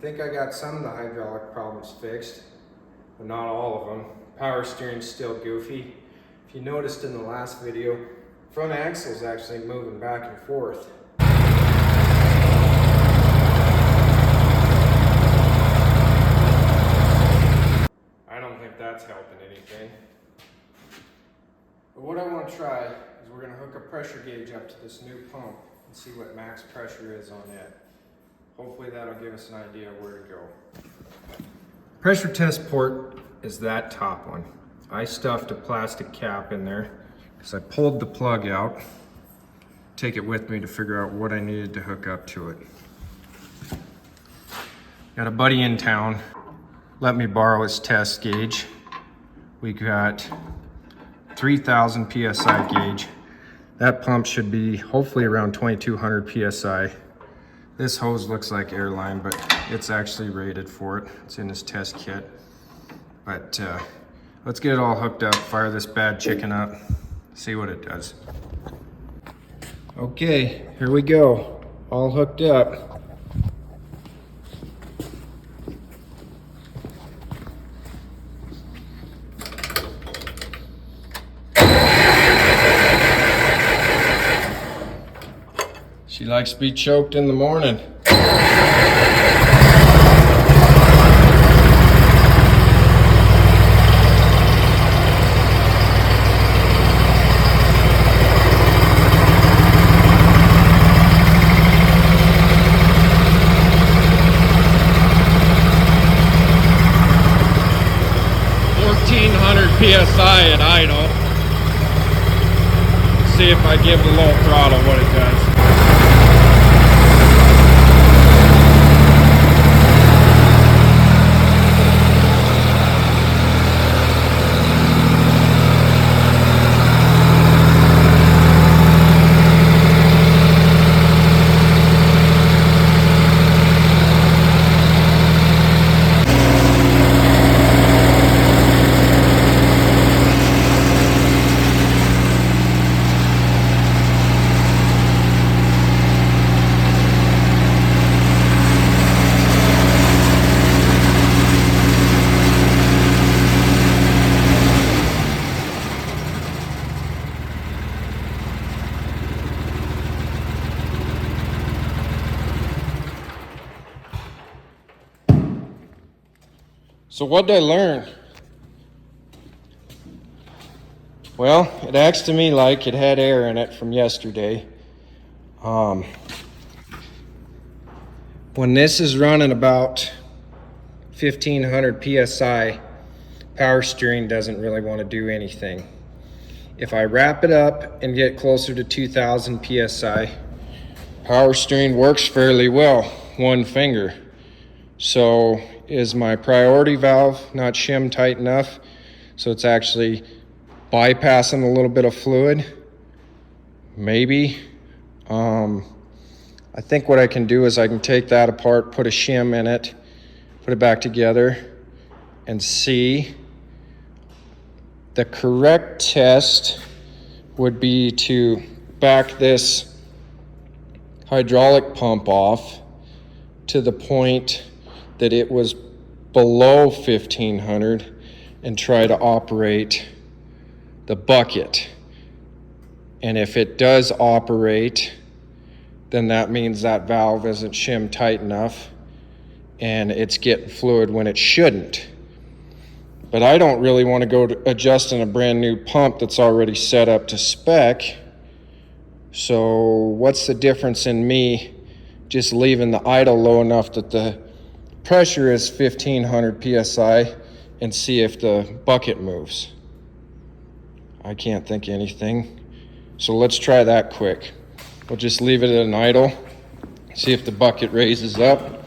think I got some of the hydraulic problems fixed, but not all of them. Power steering's still goofy. If you noticed in the last video, front axle's actually moving back and forth. I don't think that's helping anything. But what I want to try is we're going to hook a pressure gauge up to this new pump and see what max pressure is on it. Hopefully that'll give us an idea of where to go. Pressure test port is that top one. I stuffed a plastic cap in there because I pulled the plug out. Take it with me to figure out what I needed to hook up to it. Got a buddy in town, let me borrow his test gauge. We got 3,000 PSI gauge. That pump should be hopefully around 2,200 PSI. This hose looks like airline, but it's actually rated for it. It's in his test kit. But let's get it all hooked up, fire this bad chicken up, see what it does. Okay, here we go. All hooked up. She likes to be choked in the morning. PSI at idle. See if I give the low throttle what it does. So what did I learn? Well, it acts to me like it had air in it from yesterday. When this is running about 1,500 PSI, power steering doesn't really want to do anything. If I wrap it up and get closer to 2,000 PSI, power steering works fairly well, one finger. So is my priority valve not shim tight enough so it's actually bypassing a little bit of fluid? Maybe. I think what I can do is I can take that apart, put a shim in it, put it back together, and see. The correct test would be to back this hydraulic pump off to the point that it was below 1,500 and try to operate the bucket. And if it does operate, then that means that valve isn't shim tight enough and it's getting fluid when it shouldn't. But I don't really want to go to adjusting a brand new pump that's already set up to spec. So what's the difference in me just leaving the idle low enough that the pressure is 1,500 PSI and see if the bucket moves? I can't think of anything. So let's try that quick. We'll just leave it at an idle, see if the bucket raises up.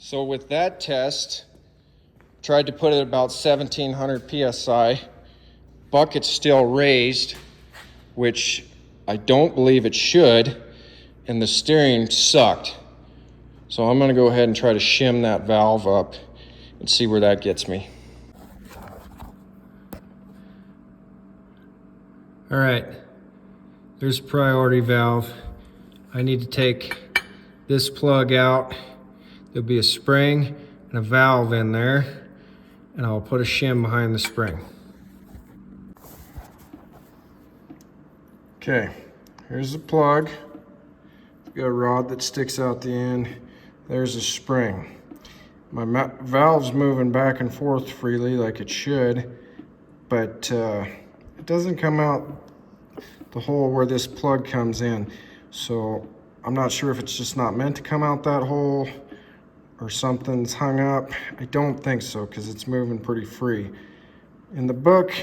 So with that test, tried to put it about 1700 PSI. Bucket's still raised, which I don't believe it should, and the steering sucked. So I'm gonna go ahead and try to shim that valve up and see where that gets me. All right, there's priority valve. I need to take this plug out. There'll be a spring and a valve in there, and I'll put a shim behind the spring. Okay, here's the plug. Got a rod that sticks out the end. There's a spring. My valve's moving back and forth freely like it should, but it doesn't come out the hole where this plug comes in. So I'm not sure if it's just not meant to come out that hole or something's hung up. I don't think so, because it's moving pretty free. In the book,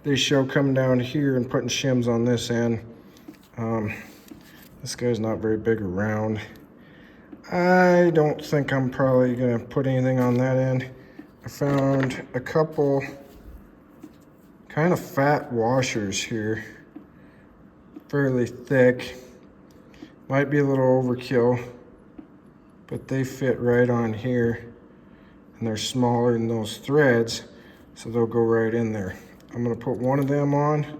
they show coming down here and putting shims on this end. This guy's not very big or round. I don't think I'm probably gonna put anything on that end. I found a couple kind of fat washers here, fairly thick. Might be a little overkill, but they fit right on here, and they're smaller than those threads, so they'll go right in there. I'm gonna put one of them on,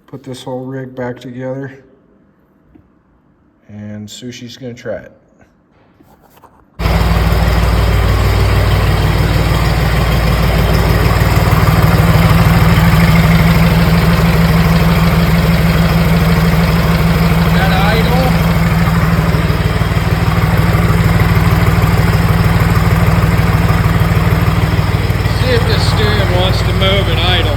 put this whole rig back together, and Sushi's gonna try it. Wants to move and idle.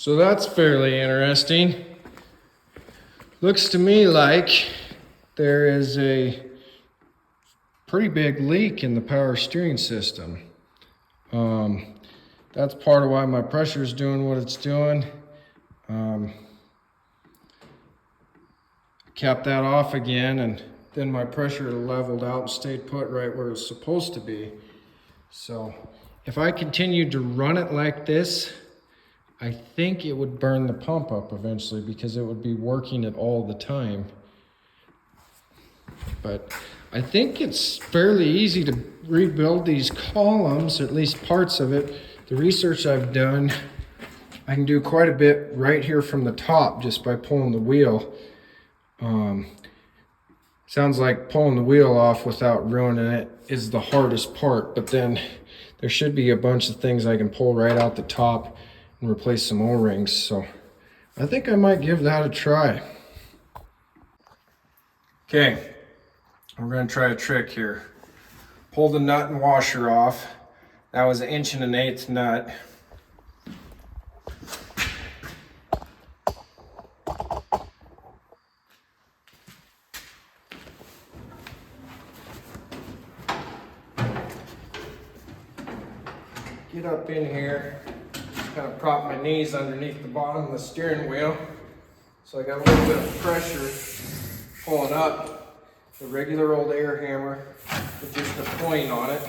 So that's fairly interesting. Looks to me like there is a pretty big leak in the power steering system. That's part of why my pressure is doing what it's doing. Capped that off again, and then my pressure leveled out and stayed put right where it's supposed to be. So if I continued to run it like this, I think it would burn the pump up eventually because it would be working it all the time. But I think it's fairly easy to rebuild these columns, at least parts of it. The research I've done, I can do quite a bit right here from the top just by pulling the wheel. Sounds like pulling the wheel off without ruining it is the hardest part, but then there should be a bunch of things I can pull right out the top and replace some O-rings. So I think I might give that a try. Okay, we're gonna try a trick here. Pull the nut and washer off. That was 1 1/8 nut. Get up in here, kind of prop my knees underneath the bottom of the steering wheel. So I got a little bit of pressure pulling up the regular old air hammer with just a point on it.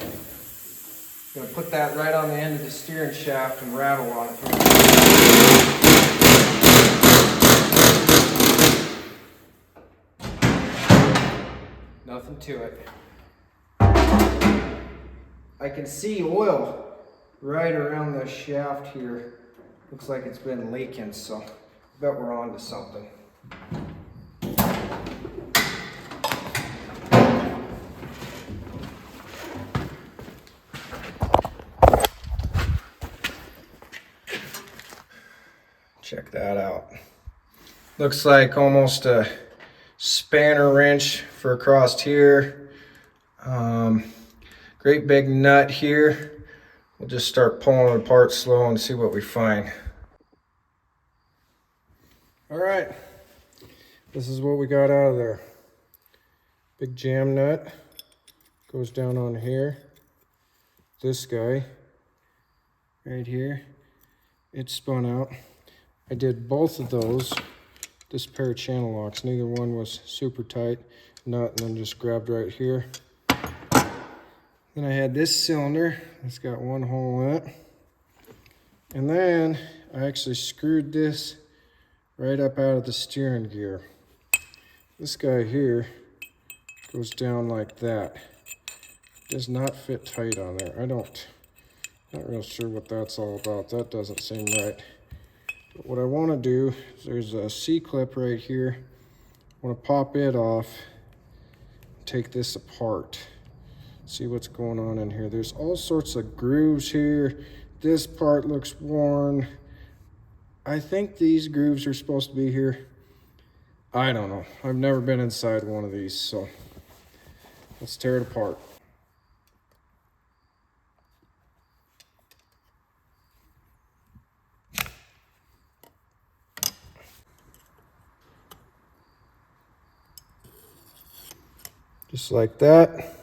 I'm gonna put that right on the end of the steering shaft and rattle on it. Nothing to it. I can see oil right around the shaft here. Looks like it's been leaking, so I bet we're on to something. Check that out. Looks like almost a spanner wrench for across here. Great big nut here. We'll just start pulling it apart slow and see what we find. All right, this is what we got out of there. Big jam nut goes down on here. This guy right here, it spun out. I did both of those, this pair of channel locks. Neither one was super tight nut, and then just grabbed right here. Then I had this cylinder, it's got one hole in it. And then I actually screwed this right up out of the steering gear. This guy here goes down like that. Does not fit tight on there. Not real sure what that's all about. That doesn't seem right. But what I want to do is there's a C-clip right here. I want to pop it off, take this apart. See what's going on in here. There's all sorts of grooves here. This part looks worn. I think these grooves are supposed to be here. I don't know. I've never been inside one of these, so let's tear it apart. Just like that.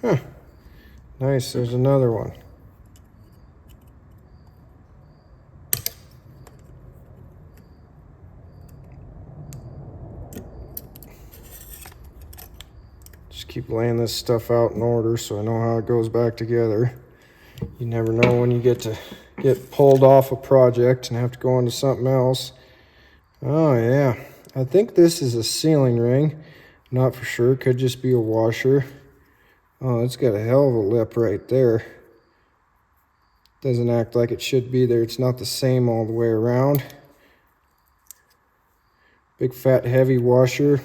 Huh. Nice, there's another one. Just keep laying this stuff out in order so I know how it goes back together. You never know when you get pulled off a project and have to go on to something else. Oh yeah, I think this is a sealing ring. Not for sure, could just be a washer. Oh, it's got a hell of a lip right there. Doesn't act like it should be there. It's not the same all the way around. Big fat heavy washer.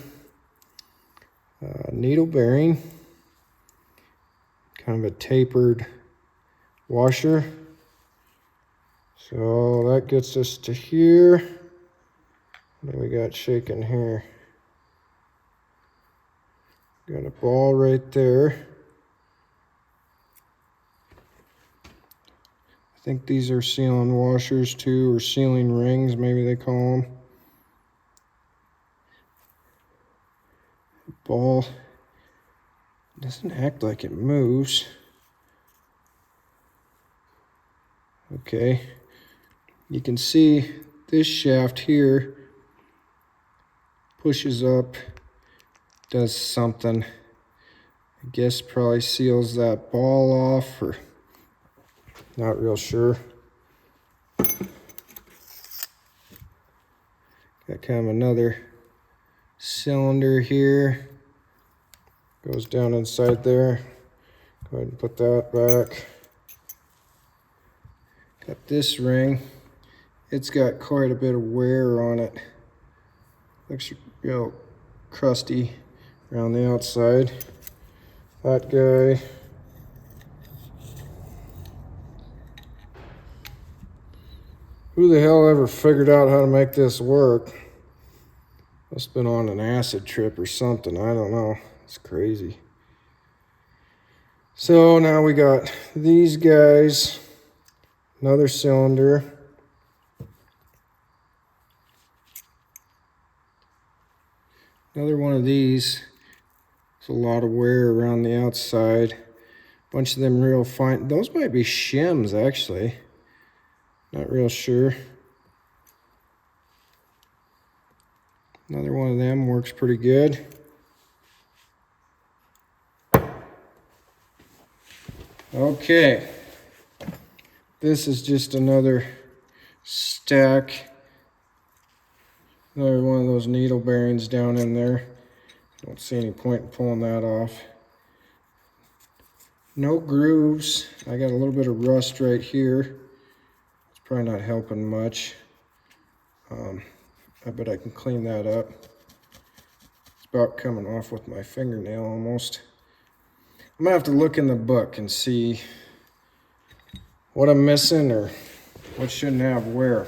Needle bearing. Kind of a tapered washer. So that gets us to here. What do we got shaking here? Got a ball right there. I think these are sealing washers too, or sealing rings, maybe they call them. Ball doesn't act like it moves. Okay, you can see this shaft here pushes up, does something. I guess probably seals that ball off, or not real sure. Got kind of another cylinder here. Goes down inside there. Go ahead and put that back. Got this ring. It's got quite a bit of wear on it. Looks real crusty around the outside. That guy. Who the hell ever figured out how to make this work? Must have been on an acid trip or something. I don't know. It's crazy. So now we got these guys. Another cylinder. Another one of these. There's a lot of wear around the outside. Bunch of them real fine. Those might be shims, actually. Not real sure. Another one of them works pretty good. Okay. This is just another stack. Another one of those needle bearings down in there. Don't see any point in pulling that off. No grooves. I got a little bit of rust right here. It's probably not helping much. I bet I can clean that up. It's about coming off with my fingernail almost. I'm gonna have to look in the book and see what I'm missing or what shouldn't have wear.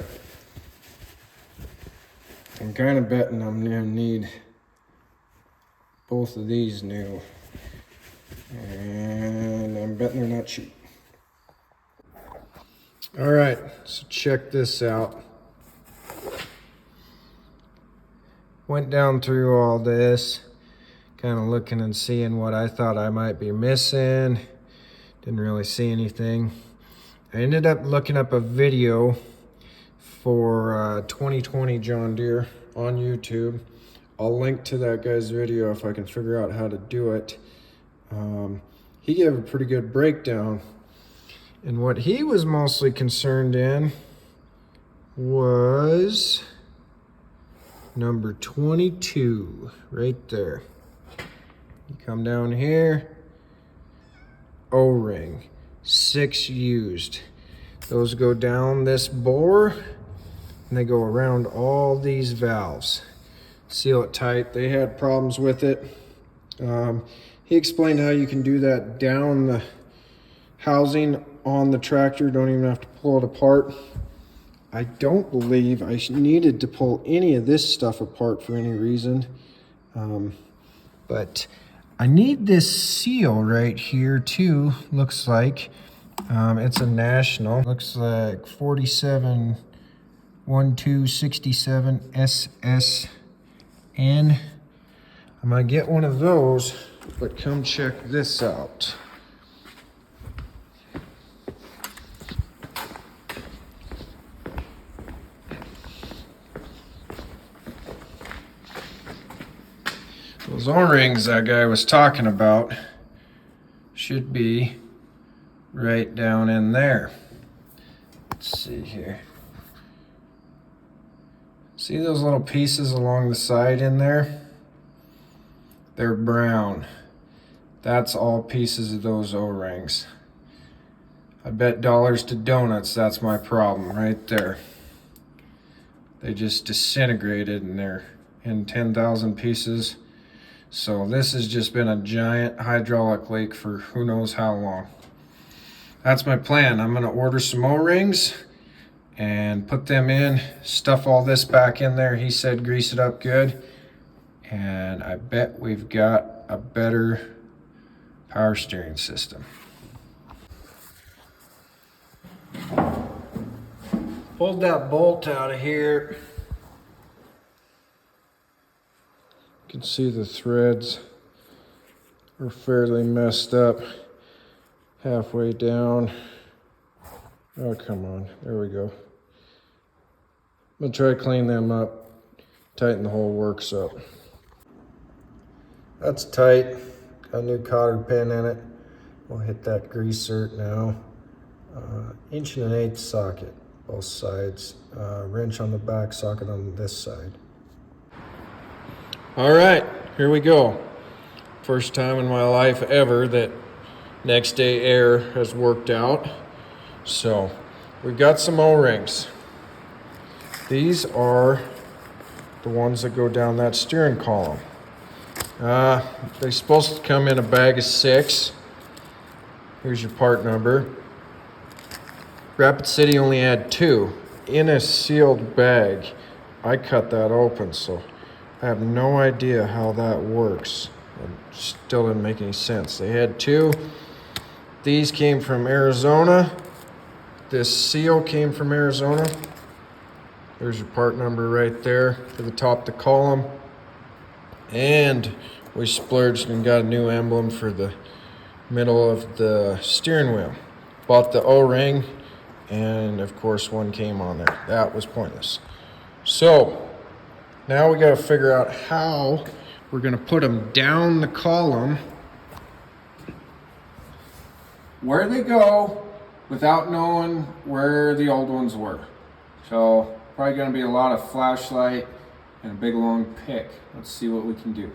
I'm kind of betting I'm gonna need both of these new. And I'm betting they're not cheap. All right, so check this out. Went down through all this, kind of looking and seeing what I thought I might be missing. Didn't really see anything. I ended up looking up a video for 2020 John Deere on YouTube. I'll link to that guy's video if I can figure out how to do it. He gave a pretty good breakdown. And what he was mostly concerned in was number 22, right there. You come down here, O-ring, 6 used. Those go down this bore, and they go around all these valves. Seal it tight. They had problems with it. He explained how you can do that down the housing on the tractor. Don't even have to pull it apart. I don't believe I needed to pull any of this stuff apart for any reason. But I need this seal right here too. Looks like it's a national. Looks like 471267 SSN. I'm gonna get one of those, but come check this out. Those O-rings that guy was talking about should be right down in there. Let's see here. See those little pieces along the side in there? They're brown. That's all pieces of those O-rings. I bet dollars to donuts that's my problem right there. They just disintegrated and they're in 10,000 pieces. So this has just been a giant hydraulic leak for who knows how long. That's my plan. I'm gonna order some O-rings and put them in, stuff all this back in there. He said grease it up good, and I bet we've got a better power steering system. Pulled that bolt out of here. You can see the threads are fairly messed up halfway down. Oh, come on. There we go. I'm gonna try to clean them up, tighten the whole works up. That's tight. Got a new cotter pin in it. We'll hit that greaser now. 1.1/8" socket, both sides. Wrench on the back, socket on this side. All right, here we go. First time in my life ever that next day air has worked out. So we've got some O-rings. These are the ones that go down that steering column. They're supposed to come in a bag of 6. Here's your part number. Rapid City only had 2 in a sealed bag. I cut that open, so I have no idea how that works. It still didn't make any sense. They had 2. These came from Arizona. This seal came from Arizona. There's your part number right there for the top of the column. And we splurged and got a new emblem for the middle of the steering wheel. Bought the O-ring, and of course one came on there. That was pointless. So now we got to figure out how we're going to put them down the column, where they go, without knowing where the old ones were. So probably going to be a lot of flashlight and a big long pick. Let's see what we can do.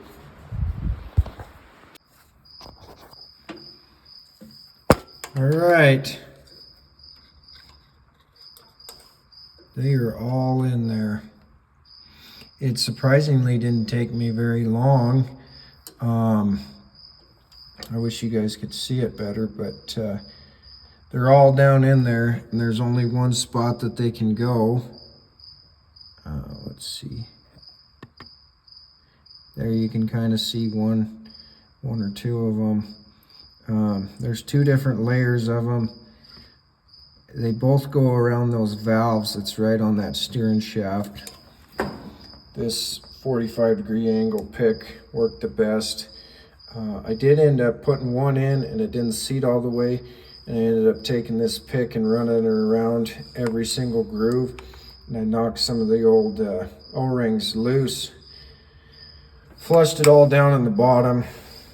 All right. They are all in there. It surprisingly didn't take me very long. I wish you guys could see it better, but they're all down in there, and there's only one spot that they can go. Let's see. There you can kind of see one or two of them. There's 2 different layers of them. They both go around those valves that's right on that steering shaft. This 45-degree angle pick worked the best. I did end up putting one in, and it didn't seat all the way, and I ended up taking this pick and running it around every single groove, and I knocked some of the old O-rings loose. Flushed it all down in the bottom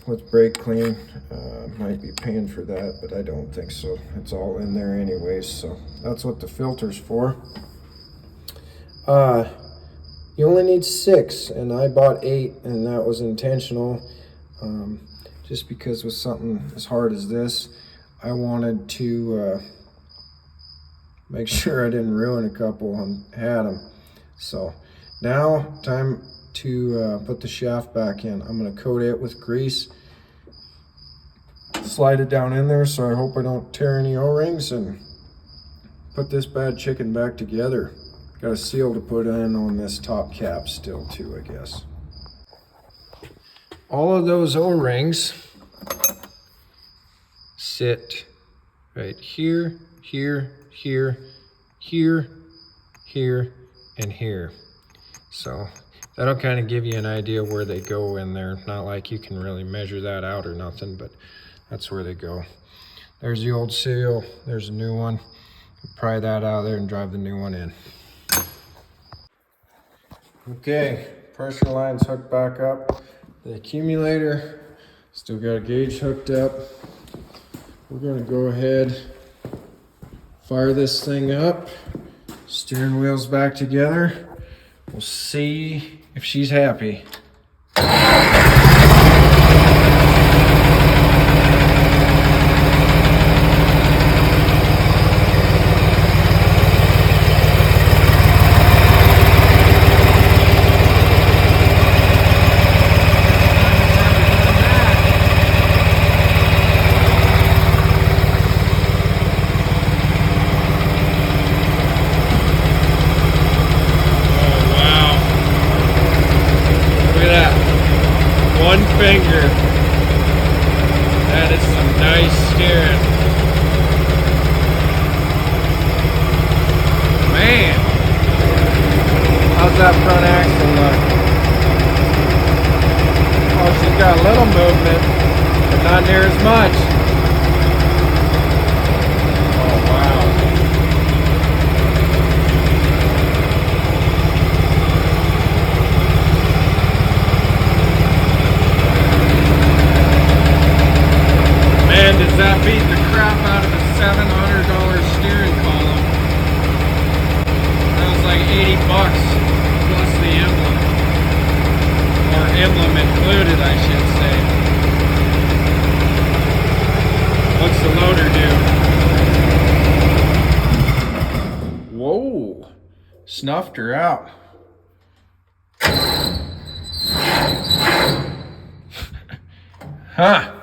with brake clean. Might be paying for that, but I don't think so. It's all in there anyways, so that's what the filter's for. You only need 6, and I bought 8, and that was intentional. Just because with something as hard as this, I wanted to make sure I didn't ruin a couple and had them. So now time to put the shaft back in. I'm going to coat it with grease, slide it down in there, so I hope I don't tear any O-rings, and put this bad chicken back together. Got a seal to put in on this top cap still too, I guess. All of those O-rings sit right here, here, here, here, here, and here. So that'll kind of give you an idea where they go in there. Not like you can really measure that out or nothing, but that's where they go. There's the old seal, there's a new one. Pry that out of there and drive the new one in. Okay, pressure line's hooked back up. The accumulator, still got a gauge hooked up. We're gonna go ahead, fire this thing up. Steering wheel's back together. We'll see if she's happy. Snuffed her out. Huh.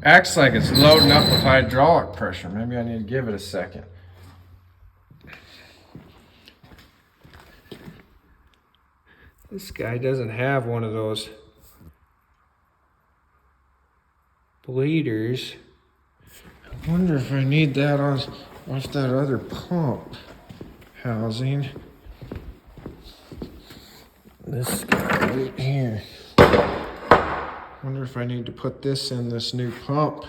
Acts like it's loading up with hydraulic pressure. Maybe I need to give it a second. This guy doesn't have one of those bleeders. I wonder if I need that off that other pump housing. This guy right here. Wonder if I need to put this in this new pump.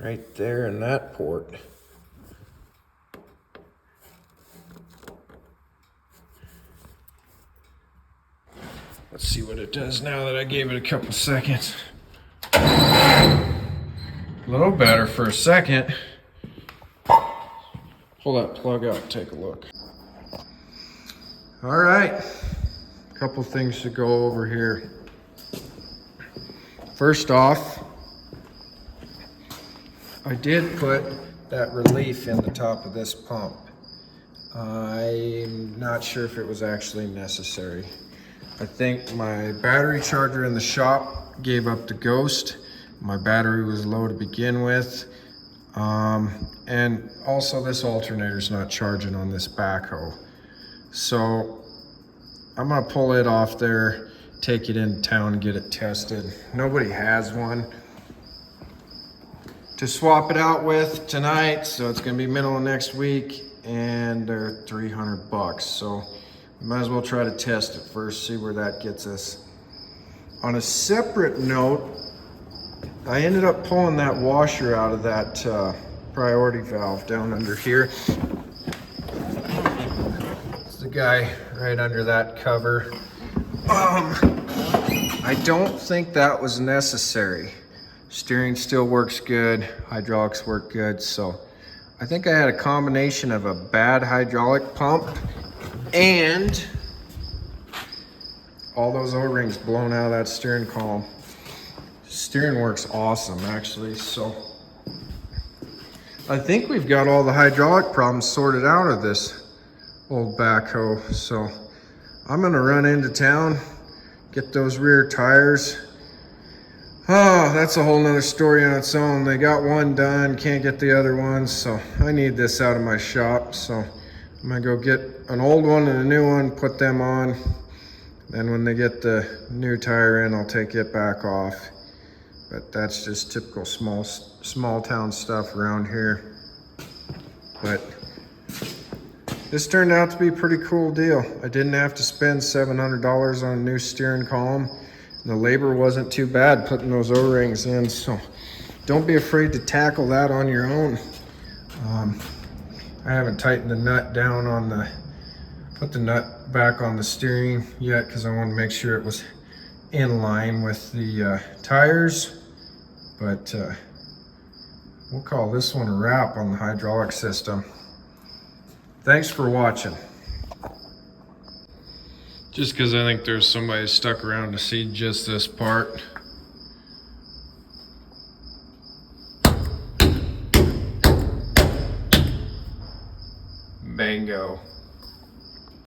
Right there in that port. Let's see what it does now that I gave it a couple seconds. A little better for a second. Pull that plug out and take a look. All right, a couple things to go over here. First off, I did put that relief in the top of this pump. I'm not sure if it was actually necessary. I think my battery charger in the shop gave up the ghost. My battery was low to begin with. And also this alternator's not charging on this backhoe. So I'm gonna pull it off there, take it into town and get it tested. Nobody has one to swap it out with tonight, so it's gonna be middle of next week, and they're $300. So might as well try to test it first, see where that gets us. On a separate note, I ended up pulling that washer out of that priority valve down under here. It's the guy right under that cover. I don't think that was necessary. Steering still works good, hydraulics work good, so I think I had a combination of a bad hydraulic pump and all those O-rings blown out of that steering column. Steering works awesome, actually, so I think we've got all the hydraulic problems sorted out of this old backhoe. So I'm gonna run into town, get those rear tires. Oh, that's a whole nother story on its own. They got one done, can't get the other one, so I need this out of my shop. So I'm gonna go get an old one and a new one, put them on. Then when they get the new tire in, I'll take it back off. But that's just typical small town stuff around here. But this turned out to be a pretty cool deal. I didn't have to spend $700 on a new steering column. The labor wasn't too bad putting those O-rings in, so don't be afraid to tackle that on your own. I haven't tightened the nut down on put the nut back on the steering yet because I wanted to make sure it was in line with the tires. But we'll call this one a wrap on the hydraulic system. Thanks for watching. Just because I think there's somebody stuck around to see just this part. Bingo.